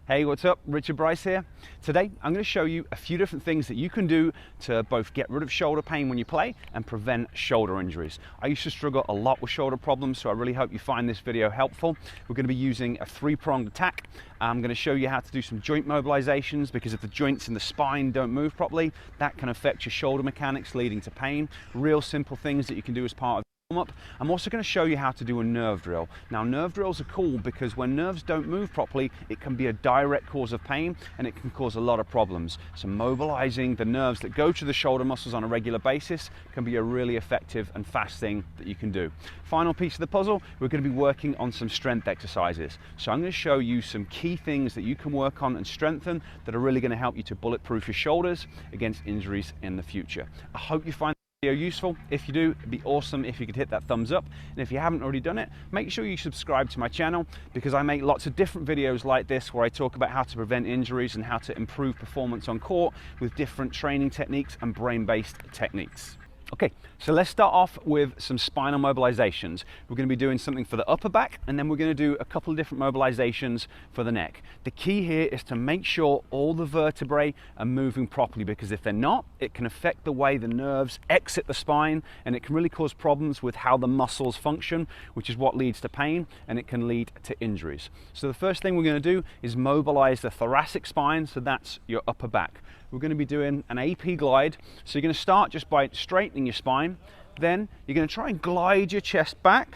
Hey, what's up? Richard Bryce here. Today, I'm going to show you a few different things that you can do to both get rid of shoulder pain when you play and prevent shoulder injuries. I used to struggle a lot with shoulder problems, so I really hope you find this video helpful. We're going to be using a three-pronged attack. I'm going to show you how to do some joint mobilizations, because if the joints in the spine don't move properly, that can affect your shoulder mechanics, leading to pain. Real simple things that you can do as part of up. I'm also going to show you how to do a nerve drill. Now, nerve drills are cool because when nerves don't move properly, it can be a direct cause of pain and it can cause a lot of problems. So mobilizing the nerves that go to the shoulder muscles on a regular basis can be a really effective and fast thing that you can do. Final piece of the puzzle, we're going to be working on some strength exercises. So I'm going to show you some key things that you can work on and strengthen that are really going to help you to bulletproof your shoulders against injuries in the future. I hope you find useful. If you do, it'd be awesome if you could hit that thumbs up, and if you haven't already done it, make sure you subscribe to my channel, because I make lots of different videos like this where I talk about how to prevent injuries and how to improve performance on court with different training techniques and brain-based techniques. Okay, so let's start off with some spinal mobilizations. We're going to be doing something for the upper back, and then we're going to do a couple of different mobilizations for the neck. The key here is to make sure all the vertebrae are moving properly, because if they're not, it can affect the way the nerves exit the spine, and it can really cause problems with how the muscles function, which is what leads to pain, and it can lead to injuries. So the first thing we're going to do is mobilize the thoracic spine, so that's your upper back. We're going to be doing an AP glide. So you're going to start just by straightening your spine. Then you're going to try and glide your chest back,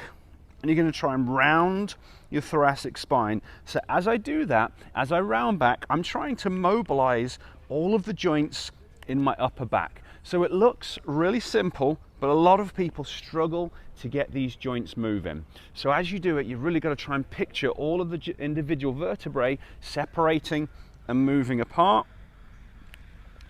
and you're going to try and round your thoracic spine. So as I do that, as I round back, I'm trying to mobilize all of the joints in my upper back. So it looks really simple, but a lot of people struggle to get these joints moving. So as you do it, you've really got to try and picture all of the individual vertebrae separating and moving apart,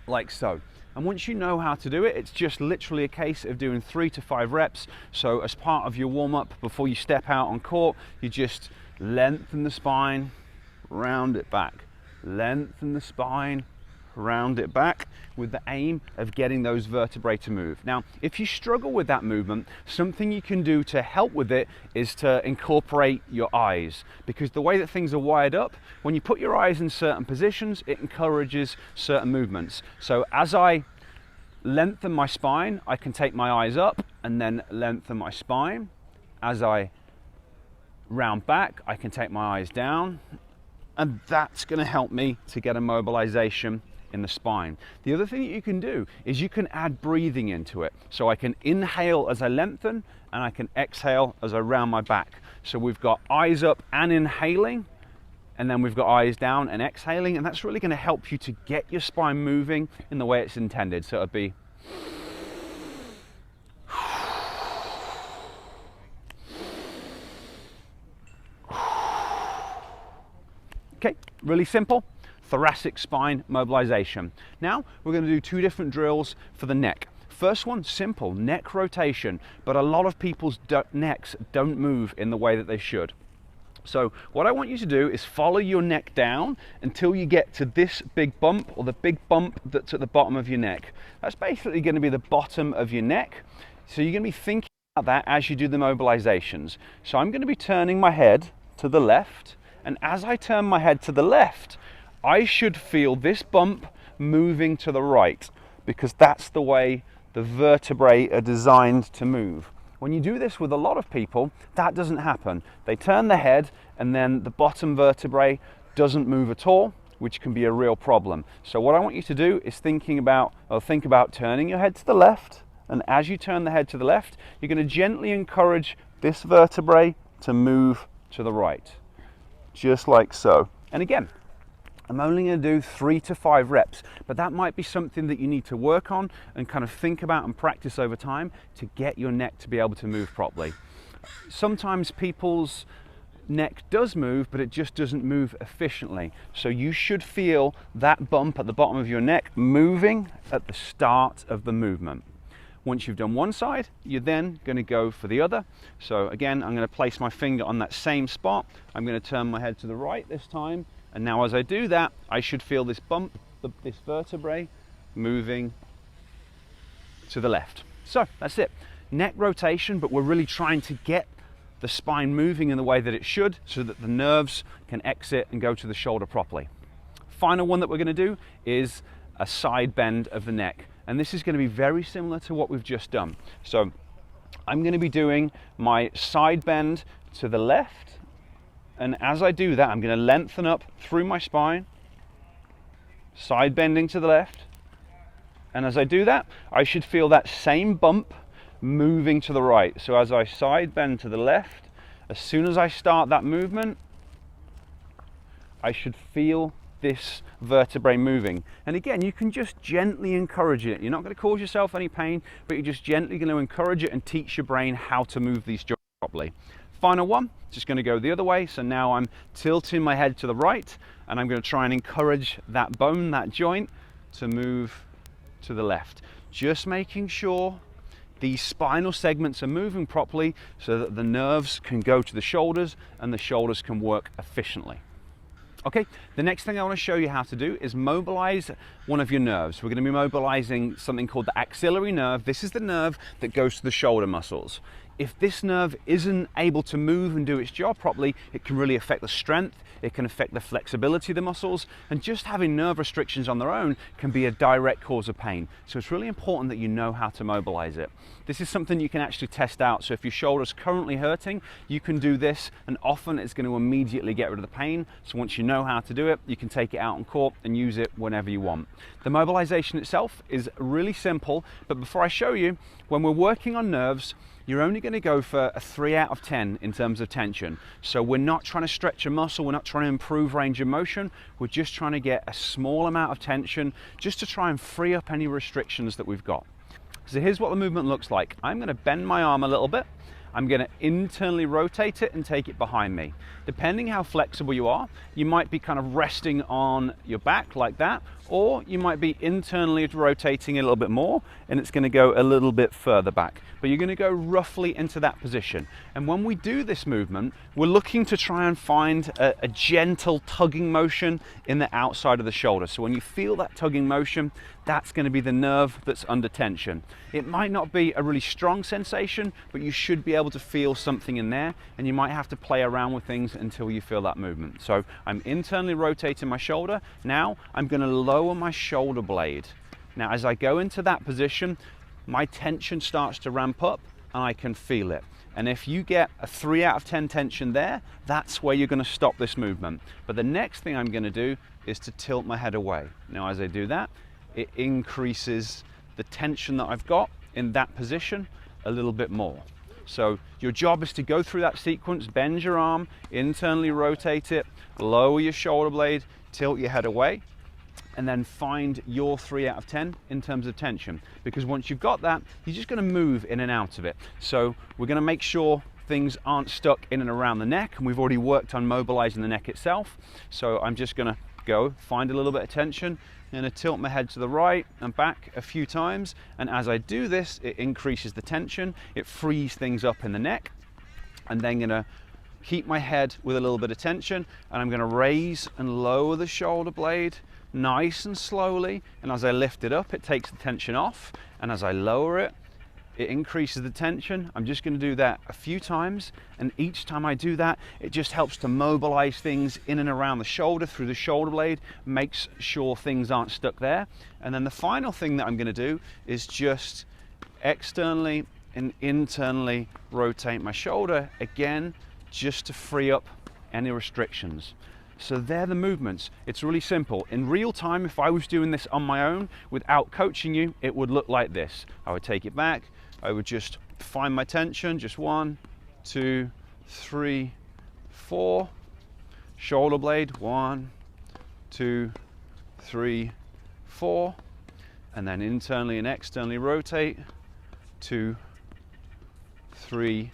like so. And once you know how to do it, it's just literally a case of doing 3 to 5 reps. So as part of your warm-up before you step out on court, you just lengthen the spine, round it back, lengthen the spine, round it back, with the aim of getting those vertebrae to move. Now, if you struggle with that movement, something you can do to help with it is to incorporate your eyes, because the way that things are wired up, when you put your eyes in certain positions, it encourages certain movements. So as I lengthen my spine, I can take my eyes up and then lengthen my spine. As I round back, I can take my eyes down, and that's going to help me to get a mobilization in the spine. The other thing that you can do is you can add breathing into it. So I can inhale as I lengthen, and I can exhale as I round my back. So we've got eyes up and inhaling, and then we've got eyes down and exhaling, and that's really going to help you to get your spine moving in the way it's intended. So it'll be okay, really simple. Thoracic spine mobilization. Now we're going to do 2 different drills for the neck. First one, simple, neck rotation, but a lot of people's necks don't move in the way that they should. So what I want you to do is follow your neck down until you get to this big bump, or the big bump that's at the bottom of your neck. That's basically going to be the bottom of your neck. So you're going to be thinking about that as you do the mobilizations. So I'm going to be turning my head to the left, and as I turn my head to the left, I should feel this bump moving to the right, because that's the way the vertebrae are designed to move. When you do this with a lot of people, that doesn't happen. They turn the head and then the bottom vertebrae doesn't move at all, which can be a real problem. So what I want you to do is think about turning your head to the left, and as you turn the head to the left, you're going to gently encourage this vertebrae to move to the right, just like so. And again, I'm only going to do 3 to 5 reps, but that might be something that you need to work on and kind of think about and practice over time to get your neck to be able to move properly. Sometimes people's neck does move, but it just doesn't move efficiently. So you should feel that bump at the bottom of your neck moving at the start of the movement. Once you've done one side, you're then going to go for the other. So again, I'm going to place my finger on that same spot. I'm going to turn my head to the right this time. And now as I do that, I should feel this bump, this vertebrae, moving to the left. So that's it. Neck rotation, but we're really trying to get the spine moving in the way that it should so that the nerves can exit and go to the shoulder properly. Final one that we're going to do is a side bend of the neck. And this is going to be very similar to what we've just done. So I'm going to be doing my side bend to the left. And as I do that, I'm going to lengthen up through my spine, side bending to the left. And as I do that, I should feel that same bump moving to the right. So as I side bend to the left, as soon as I start that movement, I should feel this vertebrae moving. And again, you can just gently encourage it. You're not going to cause yourself any pain, but you're just gently going to encourage it and teach your brain how to move these joints properly. Final one, just going to go the other way. So now I'm tilting my head to the right, and I'm going to try and encourage that bone, that joint, to move to the left. Just making sure these spinal segments are moving properly so that the nerves can go to the shoulders and the shoulders can work efficiently. Okay, the next thing I want to show you how to do is mobilize one of your nerves. We're going to be mobilizing something called the axillary nerve. This is the nerve that goes to the shoulder muscles. If this nerve isn't able to move and do its job properly, it can really affect the strength, it can affect the flexibility of the muscles, and just having nerve restrictions on their own can be a direct cause of pain. So it's really important that you know how to mobilize it. This is something you can actually test out. So if your shoulder's currently hurting, you can do this, and often it's going to immediately get rid of the pain. So once you know how to do it, you can take it out on court and use it whenever you want. The mobilization itself is really simple, but before I show you, when we're working on nerves, you're only going to go for a 3 out of 10 in terms of tension. So we're not trying to stretch a muscle, we're not trying to improve range of motion, we're just trying to get a small amount of tension just to try and free up any restrictions that we've got. So here's what the movement looks like. I'm going to bend my arm a little bit. I'm going to internally rotate it and take it behind me. Depending how flexible you are, you might be kind of resting on your back like that, or you might be internally rotating it a little bit more and it's going to go a little bit further back. But you're going to go roughly into that position. And when we do this movement, we're looking to try and find a gentle tugging motion in the outside of the shoulder. So when you feel that tugging motion, that's going to be the nerve that's under tension. It might not be a really strong sensation, but you should be able to feel something in there, and you might have to play around with things until you feel that movement. So I'm internally rotating my shoulder. Now I'm going to lower my shoulder blade. Now as I go into that position, my tension starts to ramp up and I can feel it. And if you get a 3 out of 10 tension there, that's where you're going to stop this movement. But the next thing I'm going to do is to tilt my head away. Now as I do that, it increases the tension that I've got in that position a little bit more. So your job is to go through that sequence, bend your arm, internally rotate it, lower your shoulder blade, tilt your head away, and then find your 3 out of 10 in terms of tension. Because once you've got that, you're just going to move in and out of it. So we're going to make sure things aren't stuck in and around the neck, and we've already worked on mobilizing the neck itself. So I'm just going to go find a little bit of tension, and I tilt my head to the right and back a few times, and as I do this, it increases the tension, it frees things up in the neck. And then going to keep my head with a little bit of tension, and I'm going to raise and lower the shoulder blade nice and slowly, and as I lift it up, it takes the tension off, and as I lower it, it increases the tension. I'm just going to do that a few times, and each time I do that, it just helps to mobilize things in and around the shoulder through the shoulder blade, makes sure things aren't stuck there. And then the final thing that I'm going to do is just externally and internally rotate my shoulder again, just to free up any restrictions. So they're the movements. It's really simple. In real time, if I was doing this on my own without coaching you, it would look like this. I would take it back, I would just find my tension, just 1, 2, 3, 4, shoulder blade, 1, 2, 3, 4, and then internally and externally rotate, 2, 3,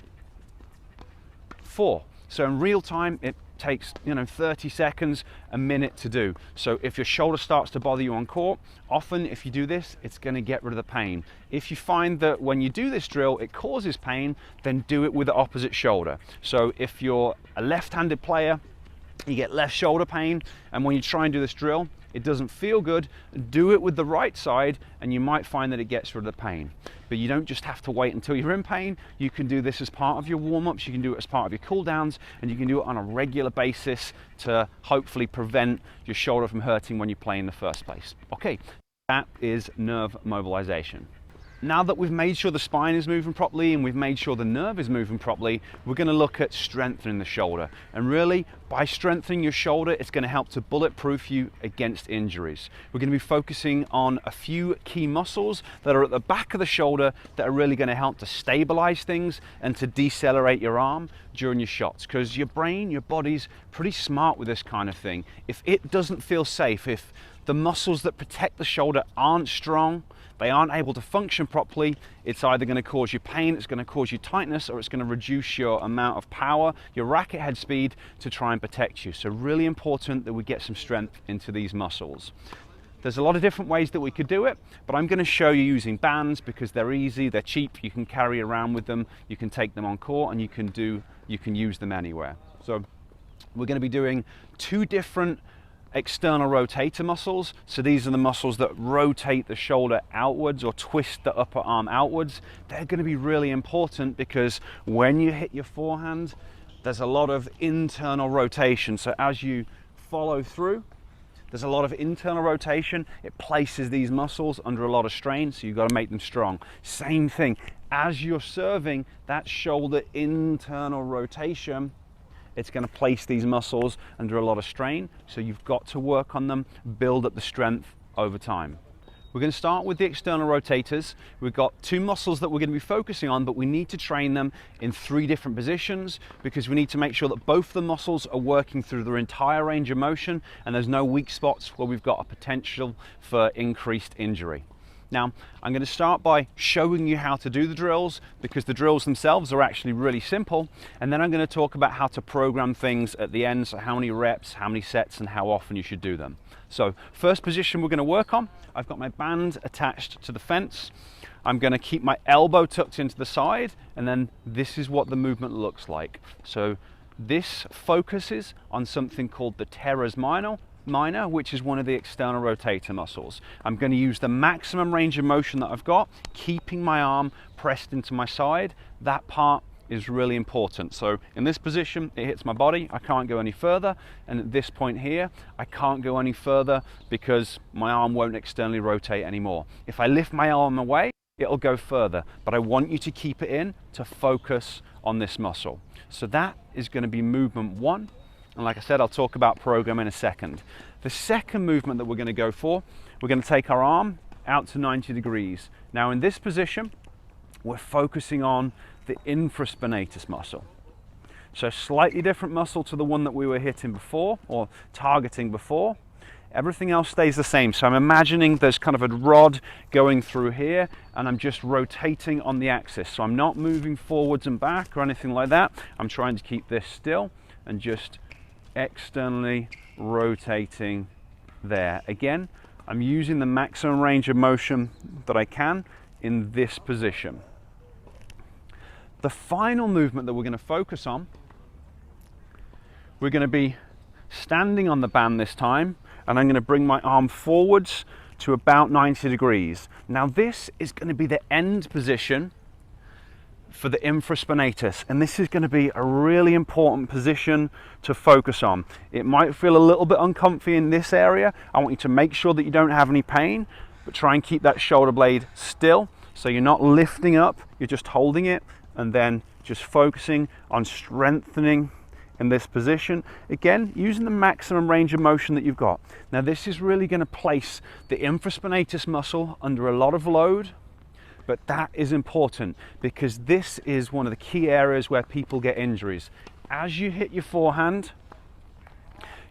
4. So in real time, it takes 30 seconds, a minute to do. So if your shoulder starts to bother you on court, often if you do this, it's going to get rid of the pain. If you find that when you do this drill it causes pain, then do it with the opposite shoulder. So if you're a left-handed player you get less shoulder pain, and when you try and do this drill, it doesn't feel good. Do it with the right side, and you might find that it gets rid of the pain. But you don't just have to wait until you're in pain. You can do this as part of your warm-ups, you can do it as part of your cool-downs, and you can do it on a regular basis to hopefully prevent your shoulder from hurting when you play in the first place. Okay, that is nerve mobilization. Now that we've made sure the spine is moving properly and we've made sure the nerve is moving properly, we're going to look at strengthening the shoulder. And really, by strengthening your shoulder, it's going to help to bulletproof you against injuries. We're going to be focusing on a few key muscles that are at the back of the shoulder that are really going to help to stabilize things and to decelerate your arm during your shots. Because your brain, your body's pretty smart with this kind of thing. If it doesn't feel safe, if the muscles that protect the shoulder aren't strong, they aren't able to function properly, it's either going to cause you pain, it's going to cause you tightness, or it's going to reduce your amount of power, your racket head speed to try and protect you. So really important that we get some strength into these muscles. There's a lot of different ways that we could do it, but I'm going to show you using bands because they're easy, they're cheap, you can carry around with them, you can take them on court, and you can use them anywhere. So we're going to be doing two different external rotator muscles. So these are the muscles that rotate the shoulder outwards or twist the upper arm outwards. They're going to be really important because when you hit your forehand, there's a lot of internal rotation. So as you follow through, there's a lot of internal rotation. It places these muscles under a lot of strain, so you've got to make them strong. Same thing, as you're serving, that shoulder internal rotation, it's going to place these muscles under a lot of strain, so you've got to work on them, build up the strength over time. We're going to start with the external rotators. We've got two muscles that we're going to be focusing on, but we need to train them in 3 different positions because we need to make sure that both the muscles are working through their entire range of motion and there's no weak spots where we've got a potential for increased injury. Now, I'm going to start by showing you how to do the drills because the drills themselves are actually really simple, and then I'm going to talk about how to program things at the end, so how many reps, how many sets, and how often you should do them. So, first position we're going to work on, I've got my band attached to the fence. I'm going to keep my elbow tucked into the side, and then this is what the movement looks like. So, this focuses on something called the teres minor, which is one of the external rotator muscles. I'm going to use the maximum range of motion that I've got, keeping my arm pressed into my side. That part is really important. So in this position, it hits my body, I can't go any further, and at this point here, I can't go any further because my arm won't externally rotate anymore. If I lift my arm away, it'll go further, but I want you to keep it in to focus on this muscle. So that is going to be movement 1. And like I said, I'll talk about program in a second. The second movement that we're going to go for, we're going to take our arm out to 90 degrees. Now in this position, we're focusing on the infraspinatus muscle. So slightly different muscle to the one that we were hitting before or targeting before. Everything else stays the same. So I'm imagining there's kind of a rod going through here and I'm just rotating on the axis. So I'm not moving forwards and back or anything like that. I'm trying to keep this still and just externally rotating there. Again, I'm using the maximum range of motion that I can in this position. The final movement that we're going to focus on, we're going to be standing on the band this time, and I'm going to bring my arm forwards to about 90 degrees. Now this is going to be the end position for the infraspinatus, and this is going to be a really important position to focus on. It might feel a little bit uncomfy in this area. I want you to make sure that you don't have any pain, but try and keep that shoulder blade still so you're not lifting up, you're just holding it and then just focusing on strengthening in this position. Again, using the maximum range of motion that you've got. Now this is really going to place the infraspinatus muscle under a lot of load, but that is important because this is one of the key areas where people get injuries. As you hit your forehand,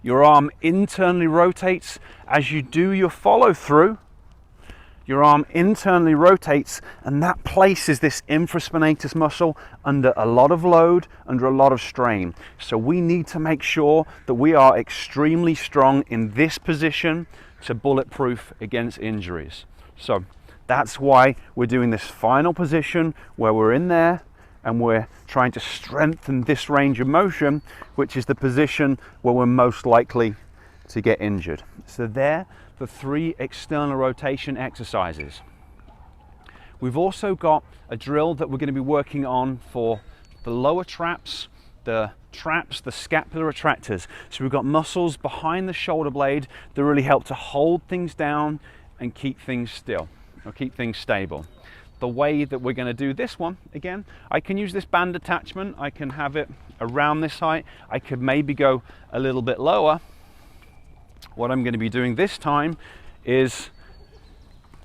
your arm internally rotates. As you do your follow through, your arm internally rotates, and that places this infraspinatus muscle under a lot of load, under a lot of strain. So we need to make sure that we are extremely strong in this position to bulletproof against injuries. So that's why we're doing this final position where we're in there and we're trying to strengthen this range of motion, which is the position where we're most likely to get injured. So there, the 3 external rotation exercises. We've also got a drill that we're going to be working on for the lower traps, the scapular retractors. So we've got muscles behind the shoulder blade that really help to hold things down and keep things still, or keep things stable. The way that we're going to do this one, again, I can use this band attachment. I can have it around this height. I could maybe go a little bit lower. What I'm going to be doing this time is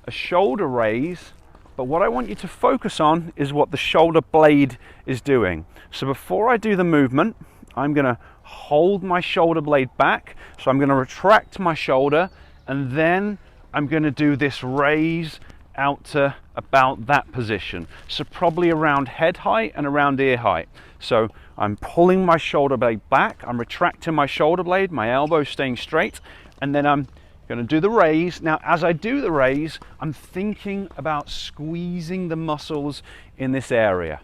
a shoulder raise, but what I want you to focus on is what the shoulder blade is doing. So before I do the movement, I'm going to hold my shoulder blade back. So I'm going to retract my shoulder, and then I'm going to do this raise out to about that position. So probably around head height and around ear height. So I'm pulling my shoulder blade back, I'm retracting my shoulder blade, my elbow staying straight, and then I'm going to do the raise. Now, as I do the raise, I'm thinking about squeezing the muscles in this area.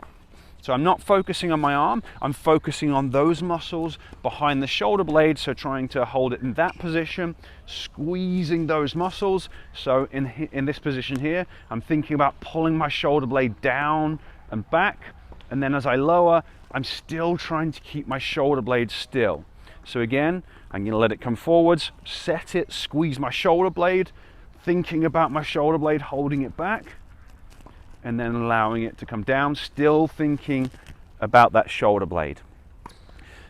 So I'm not focusing on my arm, I'm focusing on those muscles behind the shoulder blade, so trying to hold it in that position, squeezing those muscles. So in this position here, I'm thinking about pulling my shoulder blade down and back, and then as I lower, I'm still trying to keep my shoulder blade still. So again, I'm going to let it come forwards, set it, squeeze my shoulder blade, thinking about my shoulder blade, holding it back, and then allowing it to come down, still thinking about that shoulder blade.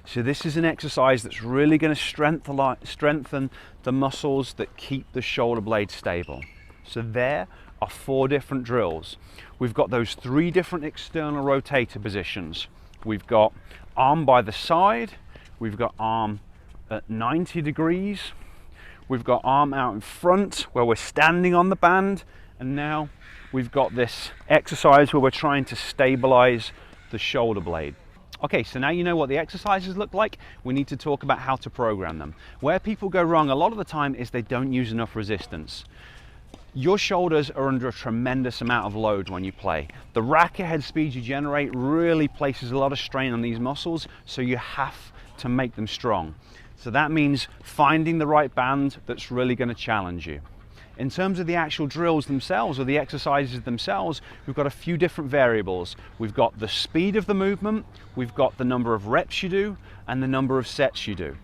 So this is an exercise that's really going to strengthen the muscles that keep the shoulder blade stable. So there are 4 different drills. We've got those 3 different external rotator positions. We've got arm by the side, we've got arm at 90 degrees, we've got arm out in front where we're standing on the band, and now we've got this exercise where we're trying to stabilize the shoulder blade. Okay, so now you know what the exercises look like. We need to talk about how to program them. Where people go wrong a lot of the time is they don't use enough resistance. Your shoulders are under a tremendous amount of load when you play. The racket head speed you generate really places a lot of strain on these muscles, so you have to make them strong. So that means finding the right band that's really going to challenge you. In terms of the actual drills themselves, or the exercises themselves, we've got a few different variables. We've got the speed of the movement, we've got the number of reps you do, and the number of sets you do.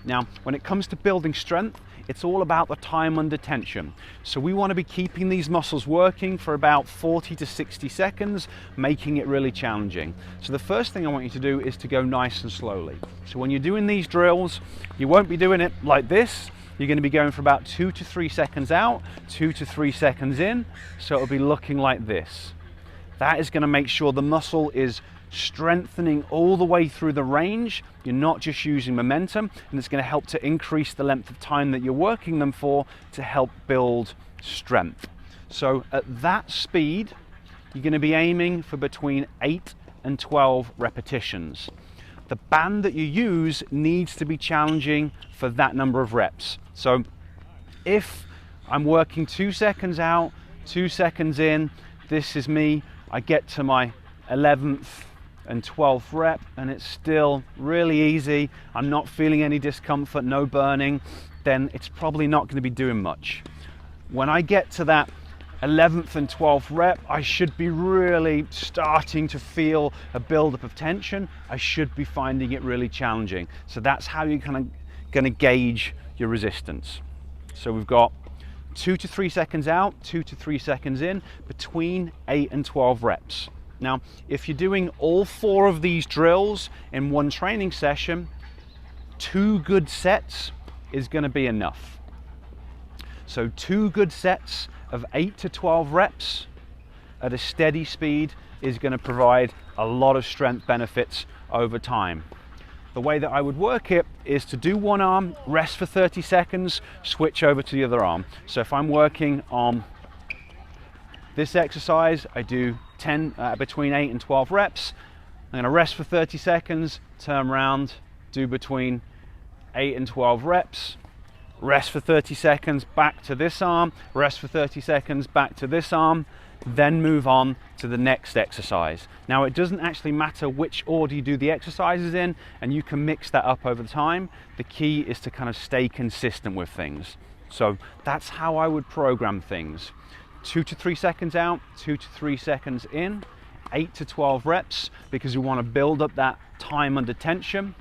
Now, when it comes to building strength, it's all about the time under tension. So we want to be keeping these muscles working for about 40 to 60 seconds, making it really challenging. So the first thing I want you to do is to go nice and slowly. So when you're doing these drills, you won't be doing it like this. You're going to be going for about 2 to 3 seconds out, 2 to 3 seconds in, so it'll be looking like this. That is going to make sure the muscle is strengthening all the way through the range. You're not just using momentum, and it's going to help to increase the length of time that you're working them for to help build strength. So at that speed, you're going to be aiming for between 8 and 12 repetitions. The band that you use needs to be challenging for that number of reps. So if I'm working 2 seconds out, 2 seconds in, this is me, I get to my 11th and 12th rep and it's still really easy, I'm not feeling any discomfort, no burning, then it's probably not going to be doing much. When I get to that 11th and 12th rep, I should be really starting to feel a buildup of tension. I should be finding it really challenging. So that's how you're kind of going to gauge your resistance. So we've got 2 to 3 seconds out, 2 to 3 seconds in, between 8 and 12 reps. Now, if you're doing all 4 of these drills in one training session, 2 good sets is going to be enough. So 2 good sets of 8 to 12 reps at a steady speed is going to provide a lot of strength benefits over time. The way that I would work it is to do one arm, rest for 30 seconds, switch over to the other arm. So if I'm working on this exercise, I do between 8 and 12 reps. I'm going to rest for 30 seconds, turn around, do between 8 and 12 reps, rest for 30 seconds, back to this arm, rest for 30 seconds, back to this arm. then move on to the next exercise. Now, it doesn't actually matter which order you do the exercises in, and you can mix that up over time. The key is to kind of stay consistent with things. So that's how I would program things. 2 to 3 seconds out, 2 to 3 seconds in, 8 to 12 reps, because we want to build up that time under tension.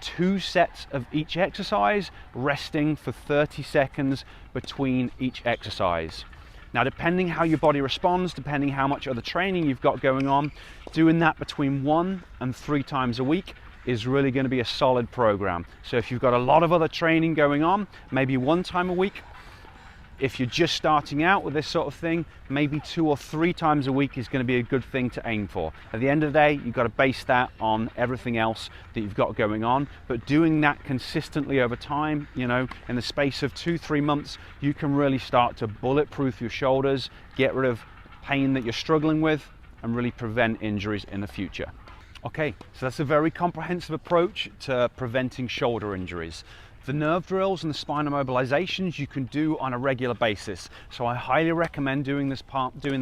2 sets of each exercise, resting for 30 seconds between each exercise. Now, depending how your body responds, depending how much other training you've got going on, doing that between 1 and 3 times a week is really going to be a solid program. So if you've got a lot of other training going on, maybe 1 time a week. If you're just starting out with this sort of thing, maybe 2 or 3 times a week is going to be a good thing to aim for. At the end of the day, you've got to base that on everything else that you've got going on, but doing that consistently over time, you know, in the space of 2-3 months, you can really start to bulletproof your shoulders, get rid of pain that you're struggling with, and really prevent injuries in the future. Okay, so that's a very comprehensive approach to preventing shoulder injuries. The nerve drills and the spinal mobilizations you can do on a regular basis. So I highly recommend doing them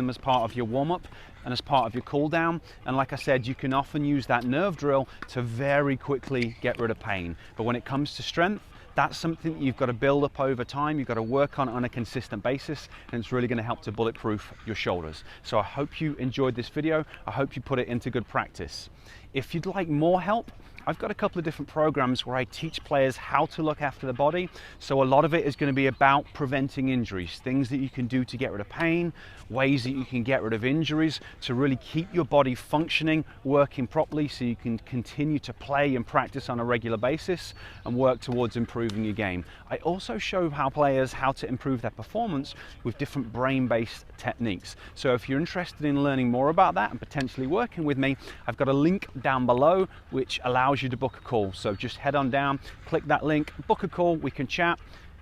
as part of your warm-up and as part of your cool down. And like I said, you can often use that nerve drill to very quickly get rid of pain. But when it comes to strength, that's something that you've got to build up over time. You've got to work on a consistent basis, and it's really going to help to bulletproof your shoulders. So I hope you enjoyed this video. I hope you put it into good practice. If you'd like more help, I've got a couple of different programs where I teach players how to look after the body. So a lot of it is going to be about preventing injuries, things that you can do to get rid of pain, ways that you can get rid of injuries to really keep your body functioning, working properly, so you can continue to play and practice on a regular basis and work towards improving your game. I also show players how to improve their performance with different brain-based techniques. So if you're interested in learning more about that and potentially working with me, I've got a link down below which allows you to book a call. So just head on down, click that link, book a call, we can chat,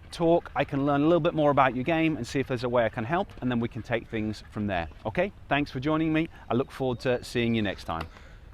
talk, I can learn a little bit more about your game and see if there's a way I can help, and then we can take things from there. Okay, thanks for joining me. I look forward to seeing you next time.